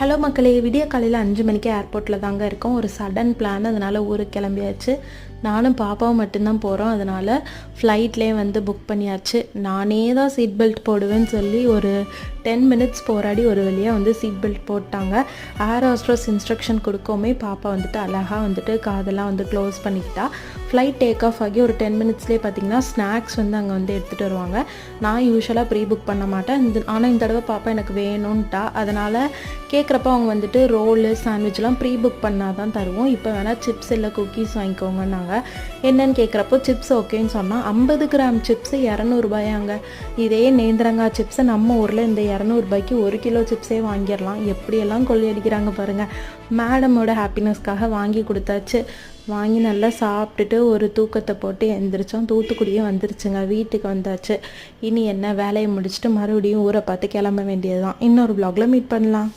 Hello மக்களே, விடிய காலையில் 5 மணிக்கு ஏர்போர்ட்டில் தாங்க இருக்கோம். ஒரு சடன் பிளான், அதனால் ஊருக்கு கிளம்பியாச்சு. நானும் பாப்பாவும் மட்டும்தான் போகிறோம். அதனால் ஃப்ளைட்லேயே புக் பண்ணியாச்சு. நானே தான் சீட் பெல்ட் போடுவேன்னு சொல்லி ஒரு 10 மினிட்ஸ் போராடி ஒரு வழியாக சீட் பெல்ட் போட்டாங்க. ஏர் ஹோஸ்டஸ் இன்ஸ்ட்ரக்ஷன் கொடுக்கவுமே பாப்பா அழகாக காதெல்லாம் க்ளோஸ் பண்ணிக்கிட்டா. ஃப்ளைட் டேக் ஆஃப் ஆகி ஒரு 10 மினிட்ஸ்லேயே பார்த்திங்கன்னா ஸ்நாக்ஸ் அங்கே எடுத்துகிட்டு வருவாங்க. நான் யூஸ்வலாக ப்ரீ புக் பண்ண மாட்டேன். ஆனால் இந்த தடவை பாப்பா எனக்கு வேணும்ன்ட்டா. அதனால் கேட்குறப்ப அவங்க ரோலு சாண்ட்விச்லாம் ப்ரீ புக் பண்ணால் தான் தருவோம். இப்போ வேணால் சிப்ஸ் இல்லை குக்கீஸ் வாங்கிக்கோங்கன்னாங்க. என்னன்னு கேட்குறப்போ சிப்ஸ் ஓகேன்னு சொன்னால் 50 கிராம் சிப்ஸு 200 ரூபாயாங்க. இதே நேந்திரங்காய் சிப்ஸை நம்ம ஊரில் இந்த 200 ரூபாய்க்கு 1 கிலோ சிப்ஸே வாங்கிடலாம். எப்படியெல்லாம் கொள்ளையடிக்கிறாங்க பாருங்கள். மேடமோட ஹாப்பினஸ்க்காக வாங்கி கொடுத்தாச்சு. வாங்கி நல்லா சாப்பிட்டுட்டு ஒரு தூக்கத்தை போட்டு எழுந்திரிச்சோம். தூத்துக்குடியே வந்துருச்சுங்க. வீட்டுக்கு வந்தாச்சு. இனி என்ன வேலையை முடிச்சுட்டு மறுபடியும் ஊரை பார்த்து கிளம்ப வேண்டியது தான். இன்னொரு வ்ளாகில் மீட் பண்ணலாம்.